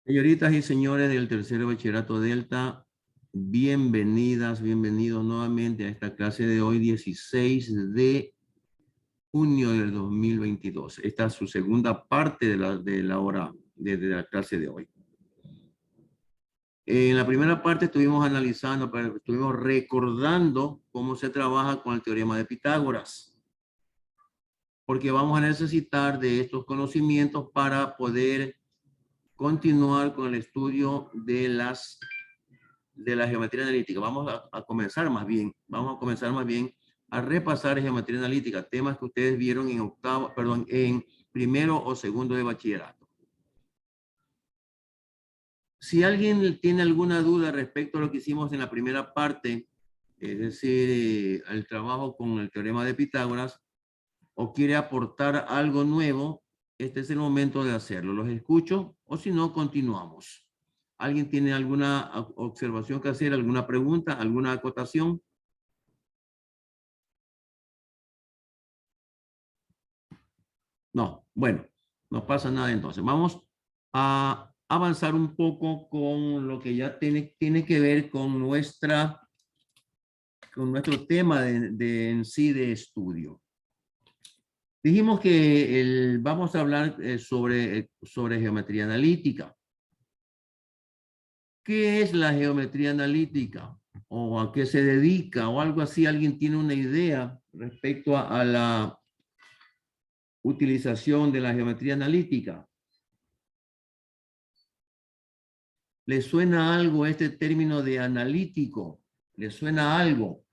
Señoritas y señores del tercer bachillerato Delta, bienvenidas, bienvenidos nuevamente a esta clase de hoy, 16 de junio del 2022. Esta es su segunda parte de la hora de la clase de hoy. En la primera parte estuvimos analizando, estuvimos recordando cómo se trabaja con el teorema de Pitágoras, porque vamos a necesitar de estos conocimientos para poder continuar con el estudio de la geometría analítica. Vamos a comenzar más bien a repasar geometría analítica, temas que ustedes vieron en primero o segundo de bachillerato. Si alguien tiene alguna duda respecto a lo que hicimos en la primera parte, es decir, el trabajo con el teorema de Pitágoras, o quiere aportar algo nuevo, este es el momento de hacerlo. Los escucho, o si no, continuamos. ¿Alguien tiene alguna observación que hacer, alguna pregunta, alguna acotación? No, bueno, no pasa nada entonces. Vamos a avanzar un poco con lo que ya tiene que ver con nuestro tema en sí de estudio. Dijimos que vamos a hablar sobre geometría analítica. ¿Qué es la geometría analítica? ¿O a qué se dedica? O algo así. ¿Alguien tiene una idea respecto a la utilización de la geometría analítica? ¿Le suena algo este término de analítico? ¿Le suena algo?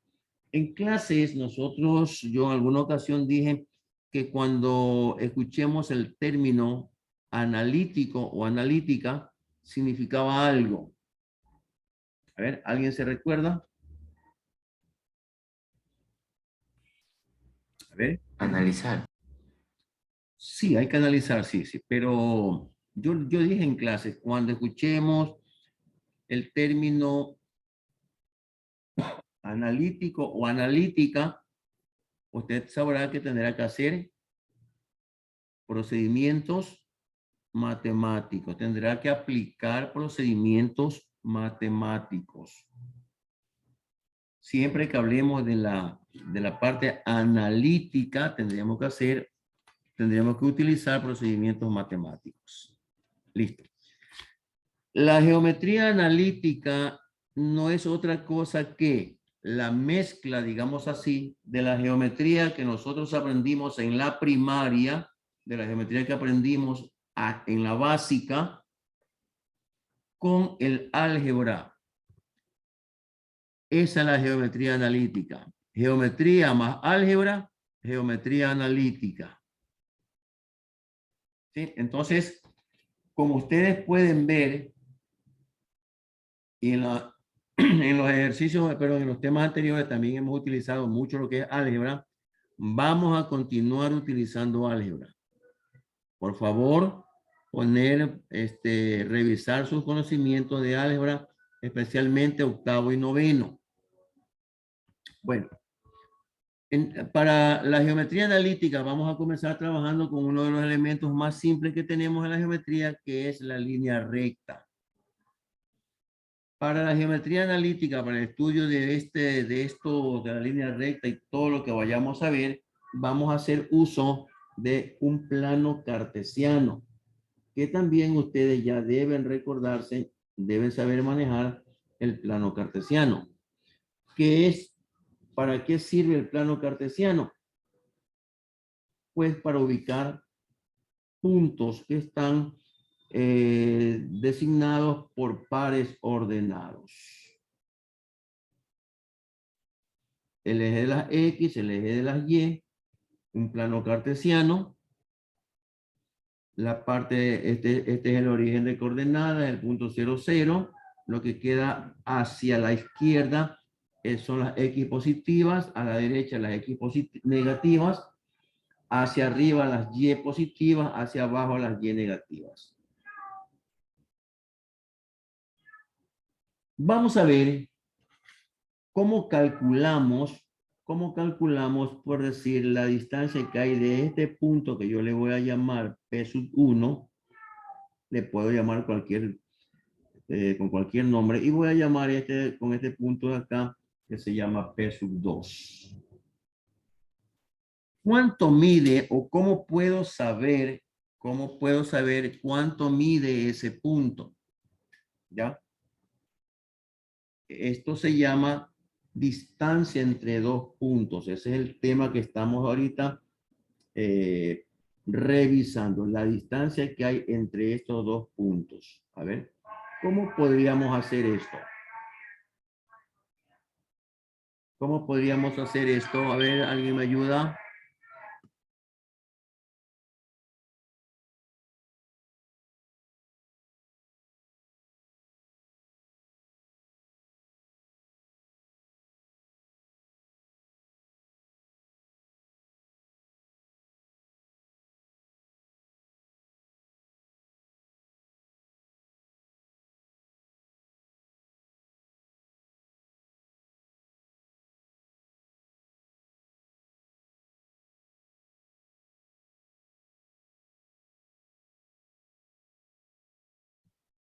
En clases yo en alguna ocasión dije que cuando escuchemos el término analítico o analítica, significaba algo. A ver, ¿alguien se recuerda? A ver. Analizar. Sí, hay que analizar, sí, sí, pero yo dije en clases, cuando escuchemos el término analítico o analítica, usted sabrá que tendrá que hacer procedimientos matemáticos, tendrá que aplicar procedimientos matemáticos. Siempre que hablemos de la parte analítica, tendríamos que utilizar procedimientos matemáticos. Listo. La geometría analítica no es otra cosa que la mezcla, digamos así, de la geometría que nosotros aprendimos en la primaria, de la geometría que aprendimos en la básica, con el álgebra. Esa es la geometría analítica. Geometría más álgebra, geometría analítica. ¿Sí? Entonces, como ustedes pueden ver, y en los ejercicios, pero en los temas anteriores también hemos utilizado mucho lo que es álgebra. Vamos a continuar utilizando álgebra. Por favor, revisar sus conocimientos de álgebra, especialmente octavo y noveno. Bueno, para la geometría analítica vamos a comenzar trabajando con uno de los elementos más simples que tenemos en la geometría, que es la línea recta. Para la geometría analítica, para el estudio de la línea recta y todo lo que vayamos a ver, vamos a hacer uso de un plano cartesiano, que también ustedes ya deben recordarse, deben saber manejar el plano cartesiano. ¿Para qué sirve el plano cartesiano? Pues para ubicar puntos que están designados por pares ordenados. El eje de las X, el eje de las Y, un plano cartesiano. La parte, este es el origen de coordenadas, el punto 0, 0. Lo que queda hacia la izquierda son las X positivas, a la derecha las X negativas, hacia arriba las Y positivas, hacia abajo las Y negativas. Vamos a ver cómo calculamos, por decir, la distancia que hay de este punto que yo le voy a llamar P sub 1, le puedo llamar cualquier con cualquier nombre y voy a llamar con este punto de acá que se llama P sub 2. ¿Cuánto mide o cómo puedo saber cuánto mide ese punto? ¿Ya? Esto se llama distancia entre dos puntos. Ese es el tema que estamos ahorita revisando, la distancia que hay entre estos dos puntos. A ver, ¿cómo podríamos hacer esto? ¿Cómo podríamos hacer esto? A ver, ¿alguien me ayuda?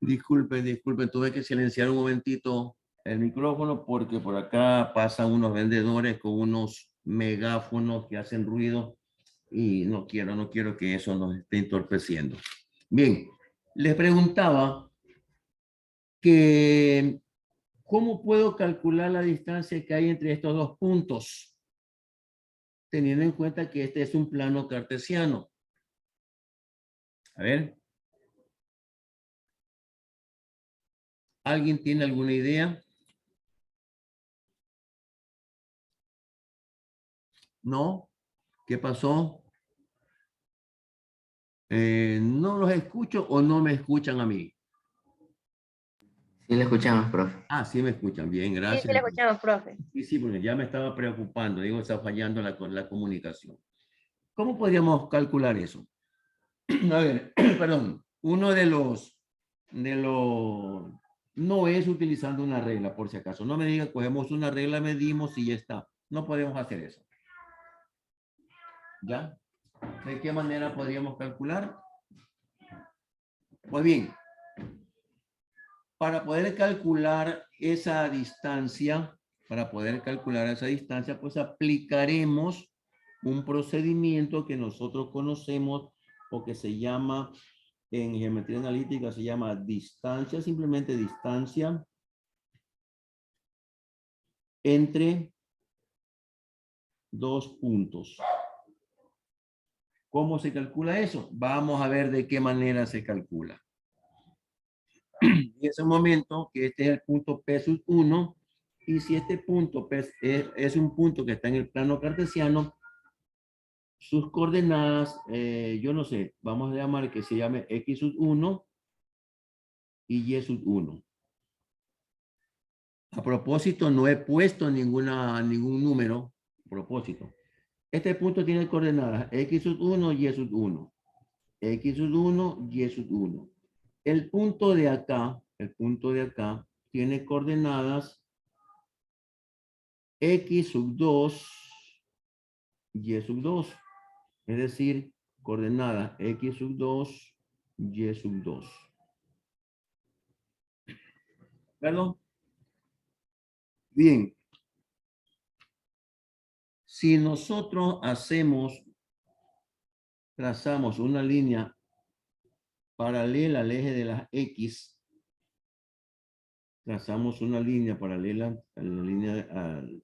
Disculpen, tuve que silenciar un momentito el micrófono porque por acá pasan unos vendedores con unos megáfonos que hacen ruido y no quiero que eso nos esté entorpeciendo. Bien, les preguntaba que ¿cómo puedo calcular la distancia que hay entre estos dos puntos? Teniendo en cuenta que este es un plano cartesiano. A ver, ¿alguien tiene alguna idea? ¿No? ¿Qué pasó? ¿No los escucho o no me escuchan a mí? Sí, le escuchamos, profe. Ah, sí me escuchan. Bien, Sí, gracias. sí, le escuchamos, profe. Sí, sí, porque ya me estaba preocupando. Digo, está fallando la comunicación. ¿Cómo podríamos calcular eso? A ver, perdón. Uno de los, no es utilizando una regla, por si acaso. No me diga, cogemos una regla, medimos y ya está. No podemos hacer eso. ¿Ya? ¿De qué manera podríamos calcular? Pues bien, para poder calcular esa distancia, pues aplicaremos un procedimiento que nosotros conocemos o que se llama, en geometría analítica se llama distancia, simplemente distancia entre dos puntos. ¿Cómo se calcula eso? Vamos a ver de qué manera se calcula. En ese momento, que este es el punto P sub 1, y si este punto P es un punto que está en el plano cartesiano, sus coordenadas, yo no sé, vamos a llamar que se llame X sub 1 y Y sub 1. A propósito, no he puesto ningún número, a propósito. Este punto tiene coordenadas X sub 1, Y sub 1. X sub 1, Y sub 1. El punto de acá tiene coordenadas X sub 2, Y sub 2. Es decir, coordenadas X sub 2, Y sub 2. ¿Perdón? Bien. Si nosotros trazamos una línea paralela al eje de las X, trazamos una línea paralela a la línea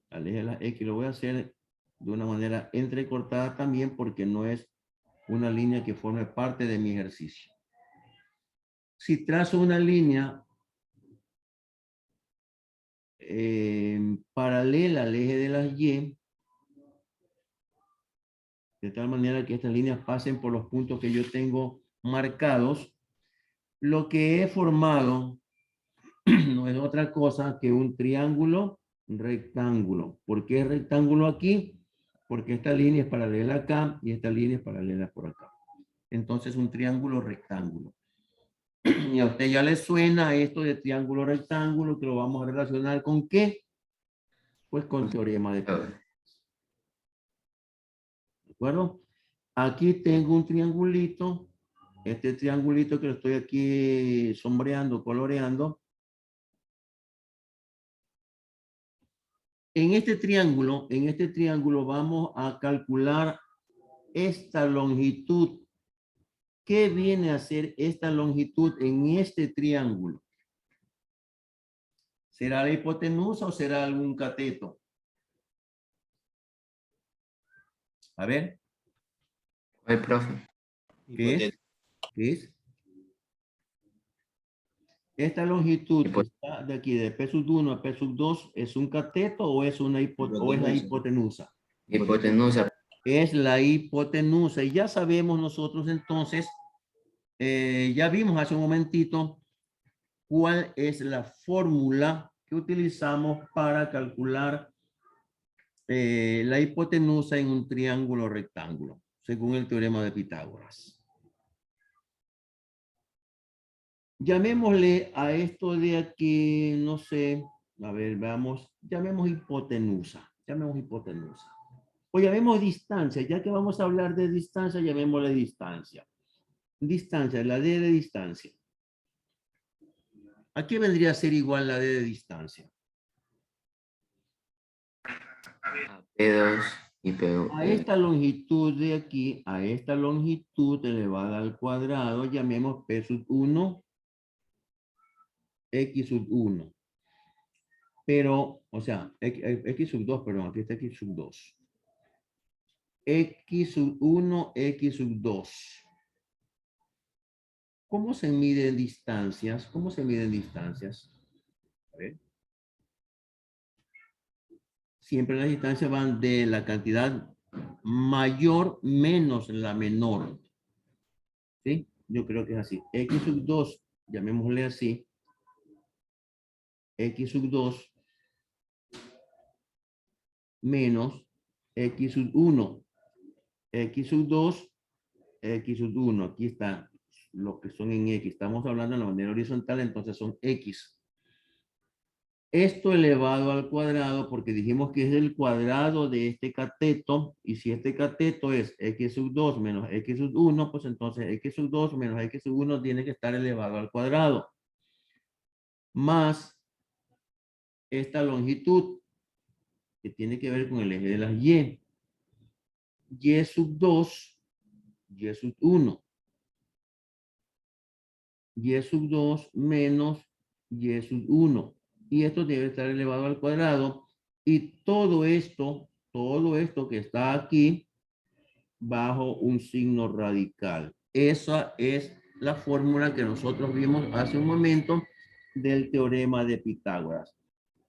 al eje de las X, lo voy a hacer de una manera entrecortada también porque no es una línea que forme parte de mi ejercicio. Si trazo una línea paralela al eje de las Y, de tal manera que estas líneas pasen por los puntos que yo tengo marcados, lo que he formado no es otra cosa que un triángulo rectángulo. ¿Por qué es rectángulo aquí? Porque esta línea es paralela acá y esta línea es paralela por acá. Entonces un triángulo rectángulo. Y a usted ya le suena esto de triángulo rectángulo, que lo vamos a relacionar con ¿qué? Pues con teorema de Pitágoras. ¿De acuerdo? Aquí tengo un triangulito. Este triangulito que lo estoy aquí sombreando, coloreando, En este triángulo vamos a calcular esta longitud. ¿Qué viene a ser esta longitud en este triángulo? ¿Será la hipotenusa o será algún cateto? A ver, Oye, profe. ¿qué es? ¿Qué es? Esta longitud que está de aquí, de P sub 1 a P sub 2, ¿es un cateto o es o es la hipotenusa? Hipotenusa. Es la hipotenusa. Y ya sabemos nosotros entonces, ya vimos hace un momentito cuál es la fórmula que utilizamos para calcular la hipotenusa en un triángulo rectángulo, según el teorema de Pitágoras. Llamémosle a esto de aquí, no sé, a ver, veamos, llamemos hipotenusa, o llamemos distancia, ya que vamos a hablar de distancia, llamémosle distancia. Distancia, la D de distancia. ¿A qué vendría a ser igual la D de distancia? P2 y P1. A esta longitud de aquí, a esta longitud elevada al cuadrado, llamemos P sub 1, X sub 1. Pero, o sea, X sub 2, perdón, aquí está X sub 2. X sub 1, X sub 2. ¿Cómo se miden distancias? ¿Cómo se miden distancias? A ver. Siempre las distancias van de la cantidad mayor menos la menor. ¿Sí? Yo creo que es así. X sub 2, llamémosle así. X sub 2 menos X sub 1. X sub 2, X sub 1. Aquí está lo que son en X. Estamos hablando de la manera horizontal, entonces son X. Esto elevado al cuadrado, porque dijimos que es el cuadrado de este cateto, y si este cateto es X sub 2 menos X sub 1, pues entonces X sub 2 menos X sub 1 tiene que estar elevado al cuadrado. Más esta longitud, que tiene que ver con el eje de las Y. Y sub 2, Y sub 1. Y sub 2 menos Y sub 1. Y esto debe estar elevado al cuadrado. Y todo esto que está aquí, bajo un signo radical. Esa es la fórmula que nosotros vimos hace un momento del teorema de Pitágoras.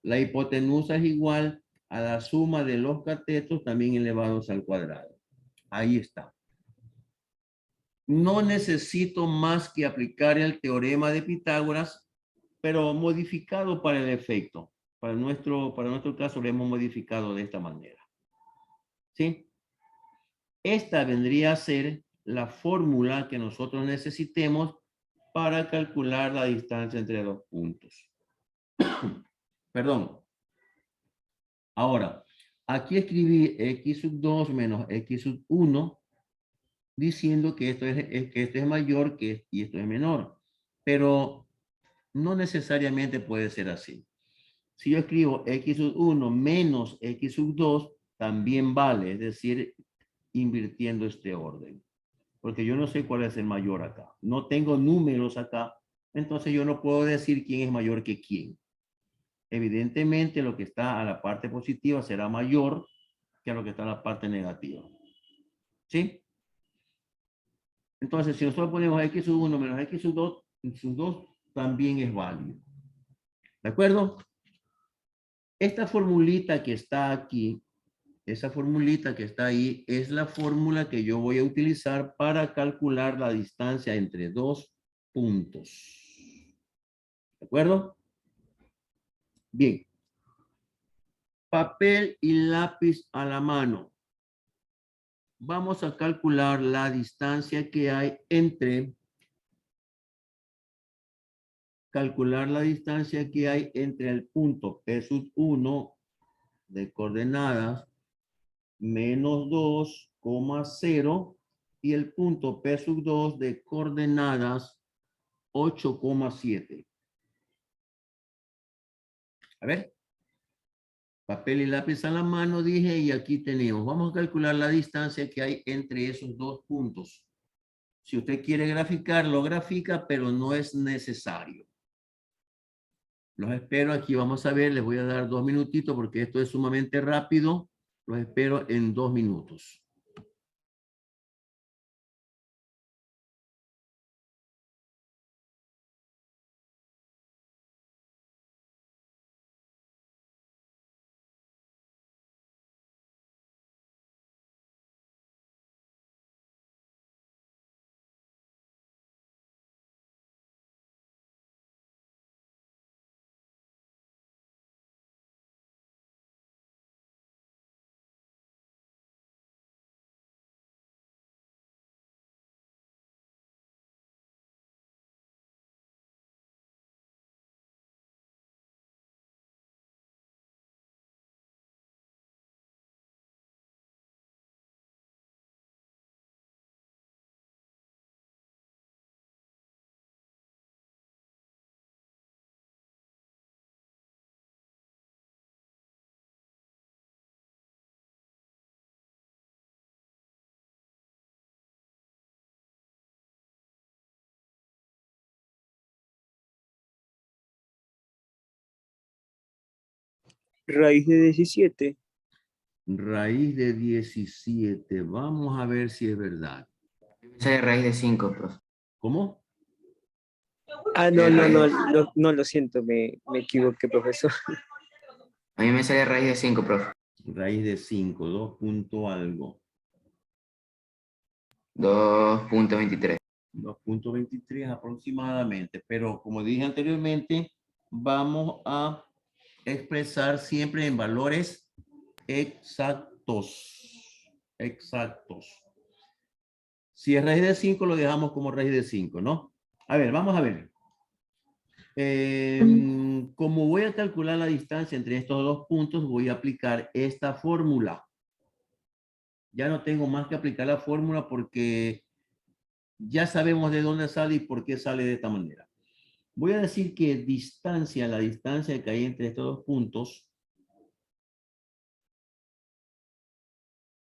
La hipotenusa es igual a la suma de los catetos también elevados al cuadrado. Ahí está. No necesito más que aplicar el teorema de Pitágoras, pero modificado para el efecto. Para nuestro caso lo hemos modificado de esta manera. ¿Sí? Esta vendría a ser la fórmula que nosotros necesitemos para calcular la distancia entre dos puntos. Perdón. Ahora, aquí escribí X sub 2 menos X sub 1 diciendo que esto es mayor y esto es menor. Pero no necesariamente puede ser así. Si yo escribo X sub 1 menos X sub 2, también vale, es decir, invirtiendo este orden. Porque yo no sé cuál es el mayor acá. No tengo números acá, entonces yo no puedo decir quién es mayor que quién. Evidentemente, lo que está a la parte positiva será mayor que a lo que está a la parte negativa. ¿Sí? Entonces, si nosotros ponemos X sub 1 menos X sub 2 también es válido. ¿De acuerdo? Esta formulita que está aquí, esa formulita que está ahí, es la fórmula que yo voy a utilizar para calcular la distancia entre dos puntos. ¿De acuerdo? Bien. Papel y lápiz a la mano. Vamos a calcular la distancia que hay entre el punto P sub 1 de coordenadas menos 2,0 y el punto P sub 2 de coordenadas 8,7. A ver. Papel y lápiz a la mano, dije, y aquí tenemos. Vamos a calcular la distancia que hay entre esos dos puntos. Si usted quiere graficar, lo grafica, pero no es necesario. Los espero aquí, vamos a ver, les voy a dar 2 minutitos porque esto es sumamente rápido. Los espero en 2 minutos. Raíz de 17. Raíz de 17. Vamos a ver si es verdad. Me sale raíz de 5, profe. ¿Cómo? Ah, no, lo siento, me equivoqué, profesor. A mí me sale raíz de 5, profe. Raíz de 5, 2 punto algo. 2.23. 2.23 aproximadamente. Pero como dije anteriormente, vamos a expresar siempre en valores exactos. Exactos. Si es raíz de 5, lo dejamos como raíz de 5, ¿no? A ver, vamos a ver. Como voy a calcular la distancia entre estos dos puntos, voy a aplicar esta fórmula. Ya no tengo más que aplicar la fórmula porque ya sabemos de dónde sale y por qué sale de esta manera. Voy a decir que la distancia que hay entre estos dos puntos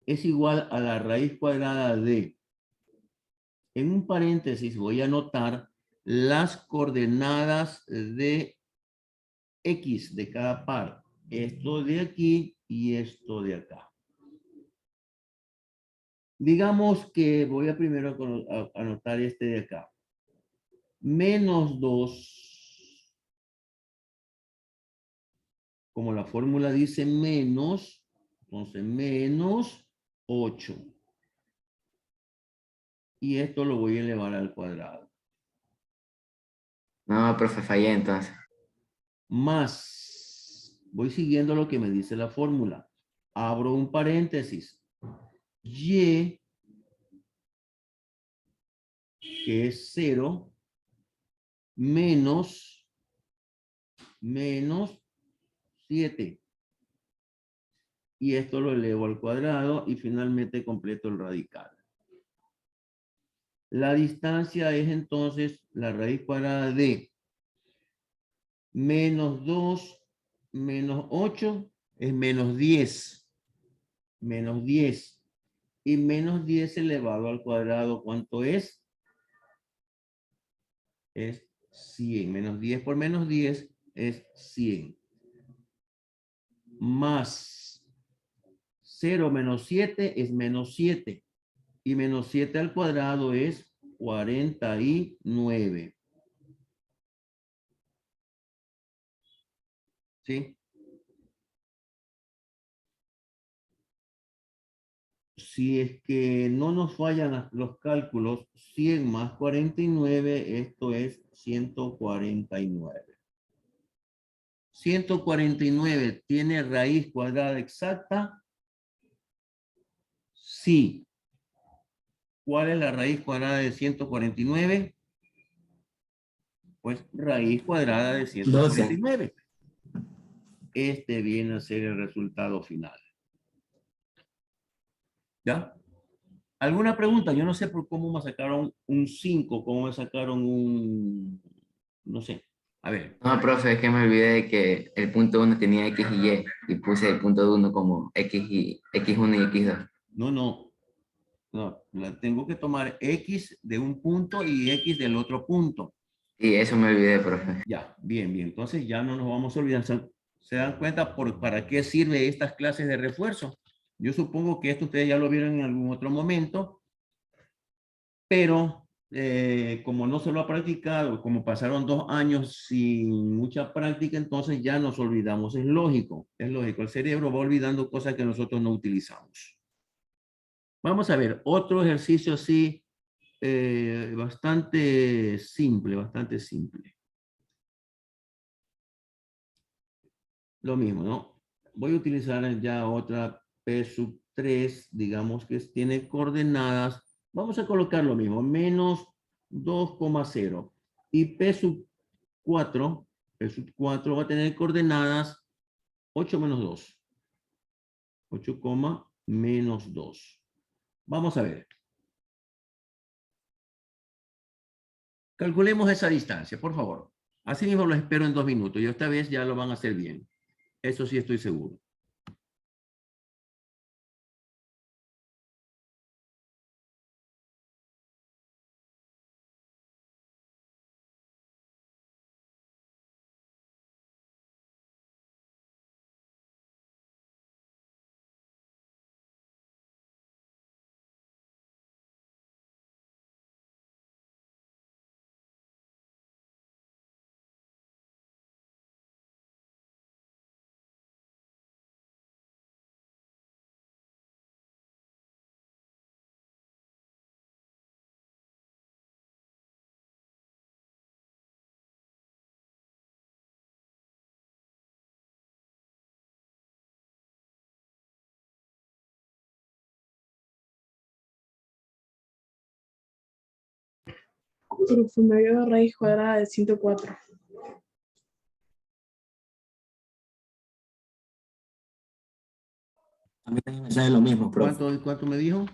es igual a la raíz cuadrada de, en un paréntesis voy a anotar las coordenadas de X de cada par. Esto de aquí y esto de acá. Digamos que voy a primero anotar este de acá. Menos 2. Como la fórmula dice menos, entonces menos 8. Y esto lo voy a elevar al cuadrado. No, profe, fallé entonces. Más, voy siguiendo lo que me dice la fórmula. Abro un paréntesis. Y, que es 0, menos 7. Y esto lo elevo al cuadrado y finalmente completo el radical. La distancia es entonces la raíz cuadrada de menos 2 menos 8 es menos 10. Menos 10. Y menos 10 elevado al cuadrado, ¿cuánto es? Es 100. Menos 10 por menos 10 es 100. Más 0 menos 7 es menos 7. Y menos 7 al cuadrado es 49. ¿Sí? Si es que no nos fallan los cálculos, 100 más 49, esto es 149. 149 tiene raíz cuadrada exacta. Sí. ¿Cuál es la raíz cuadrada de 149? Pues raíz cuadrada de 149. Este viene a ser el resultado final. ¿Ya? ¿Alguna pregunta? Yo no sé por cómo me sacaron un 5, cómo me sacaron un, no sé. A ver, No, profe, es que me olvidé de que el punto 1 tenía X y Y y puse el punto 1 como X y X1 y X2. no. Tengo que tomar X de un punto y X del otro punto. Sí, eso me olvidé, profe. Ya, bien. Entonces ya no nos vamos a olvidar. ¿Se dan cuenta para qué sirve estas clases de refuerzo? Yo supongo que esto ustedes ya lo vieron en algún otro momento, pero como no se lo ha practicado, como pasaron 2 años sin mucha práctica, entonces ya nos olvidamos. Es lógico. El cerebro va olvidando cosas que nosotros no utilizamos. Vamos a ver, otro ejercicio así, bastante simple. Lo mismo, ¿no? Voy a utilizar ya otra P sub 3, digamos que tiene coordenadas. Vamos a colocar lo mismo, menos 2,0. Y P sub 4 va a tener coordenadas 8 menos 2. 8, menos 2. Vamos a ver. Calculemos esa distancia, por favor. Así mismo lo espero en 2 minutos y esta vez ya lo van a hacer bien. Eso sí estoy seguro. Profundo de raíz cuadrada de 104. A mí también me sale lo mismo, profe. ¿Cuánto me dijo?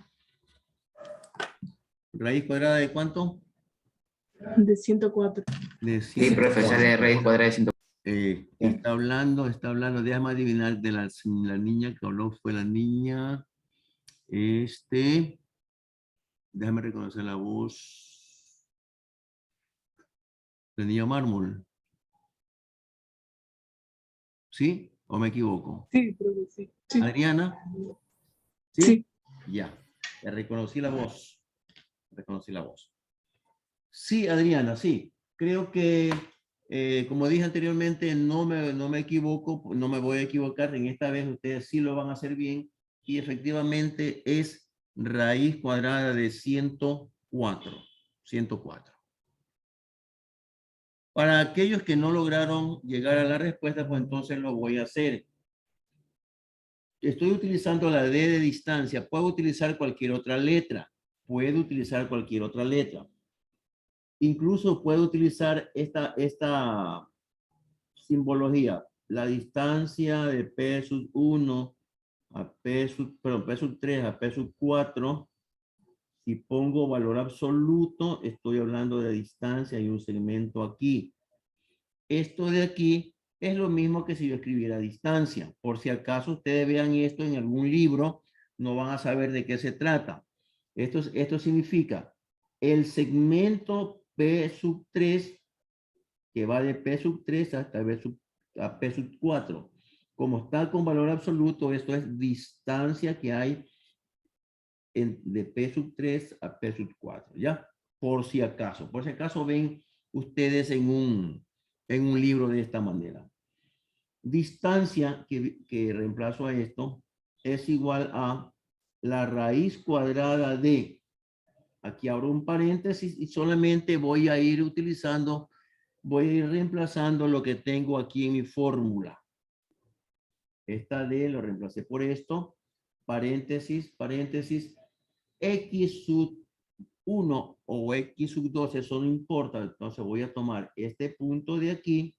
¿Raíz cuadrada de cuánto? De 104. De Sí, profe, 104. sale raíz cuadrada de 100. Está hablando, déjame adivinar de la niña que habló, fue la niña, déjame reconocer la voz, la niña Mármol. ¿Sí? ¿O me equivoco? Sí, creo que sí. Sí. ¿Adriana? ¿Sí? Sí. Ya, ya reconocí la voz. Sí, Adriana, sí. Creo que, como dije anteriormente, no me equivoco, no me voy a equivocar. En esta vez ustedes sí lo van a hacer bien. Y efectivamente es raíz cuadrada de 104. 104. Para aquellos que no lograron llegar a la respuesta, pues entonces lo voy a hacer. Estoy utilizando la D de distancia. Puedo utilizar cualquier otra letra. Incluso puedo utilizar esta simbología. La distancia de P sub 1 a P sub 3 a P sub 4. Si pongo valor absoluto, estoy hablando de distancia y un segmento aquí. Esto de aquí es lo mismo que si yo escribiera distancia. Por si acaso ustedes vean esto en algún libro, no van a saber de qué se trata. Esto significa el segmento P sub 3, que va de P sub 3 hasta P sub 4. Como está con valor absoluto, esto es distancia que hay de P sub 3 a P sub 4, ¿ya? Por si acaso ven ustedes en un libro de esta manera. Distancia que reemplazo a esto es igual a la raíz cuadrada de, aquí abro un paréntesis y solamente voy a ir reemplazando lo que tengo aquí en mi fórmula. Esta D lo reemplacé por esto, paréntesis, X sub 1 o X sub 2, eso no importa. Entonces voy a tomar este punto de aquí,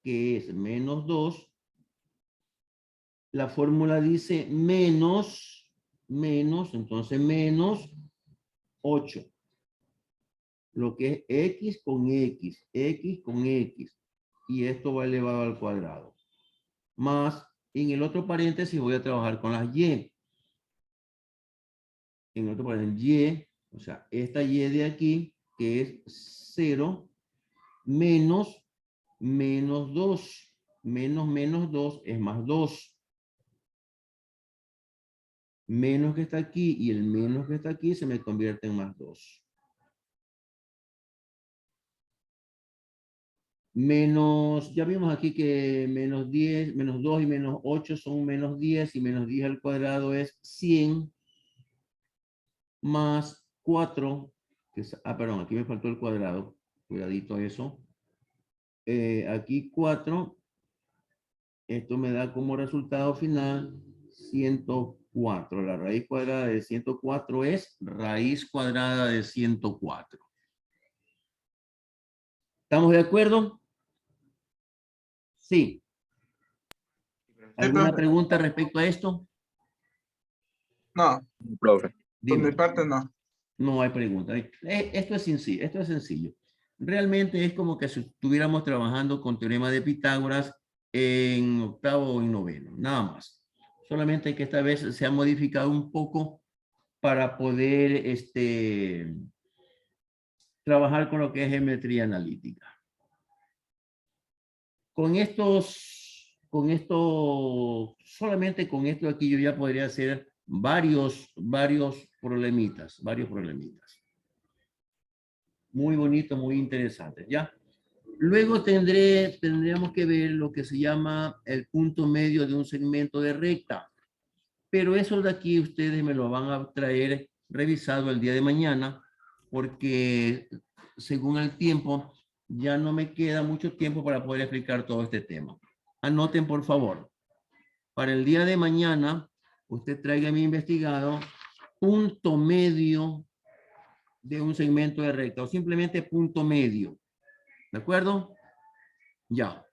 que es menos 2. La fórmula dice entonces menos 8. Lo que es X con X. y esto va elevado al cuadrado. Más, en el otro paréntesis voy a trabajar con las y. En otro paréntesis, y, o sea, esta y de aquí, que es 0, menos 2. Menos 2 es más 2. Menos que está aquí y el menos que está aquí se me convierte en más 2. Menos, ya vimos aquí que menos 10, menos 2 y menos 8 son menos 10 y menos 10 al cuadrado es 100 más 4, que es, perdón, aquí me faltó el cuadrado, cuidadito eso. Aquí 4, esto me da como resultado final 104. La raíz cuadrada de 104 es raíz cuadrada de 104. ¿Estamos de acuerdo? Sí. ¿Alguna profe. pregunta respecto a esto? No, Profe. por Dime. mi parte no. No hay pregunta. Esto es sencillo. Esto es sencillo. Realmente es como que si estuviéramos trabajando con teorema de Pitágoras en octavo o en noveno. Nada más. Solamente que esta vez se ha modificado un poco para poder trabajar con lo que es geometría analítica. Solamente con esto aquí yo ya podría hacer varios problemitas. Muy bonito, muy interesante, ¿ya? Luego tendríamos que ver lo que se llama el punto medio de un segmento de recta. Pero eso de aquí ustedes me lo van a traer revisado el día de mañana, porque según el tiempo, ya no me queda mucho tiempo para poder explicar todo este tema. Anoten, por favor. Para el día de mañana, usted traiga mi investigado punto medio de un segmento de recta, o simplemente punto medio. ¿De acuerdo? Ya.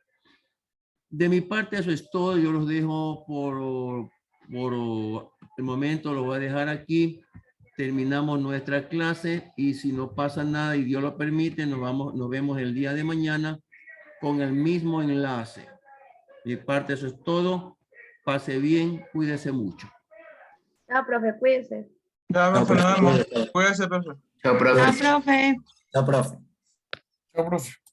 De mi parte, eso es todo. Yo los dejo por el momento, lo voy a dejar aquí. Terminamos nuestra clase y si no pasa nada y Dios lo permite, nos vemos el día de mañana con el mismo enlace. De mi parte, eso es todo. Pase bien, cuídese mucho. No, profe, cuídese. Ya, No, profe, nos profe. vemos. Cuídese, profe. Chao, profe. No, profe. No, profe. Chao, profe.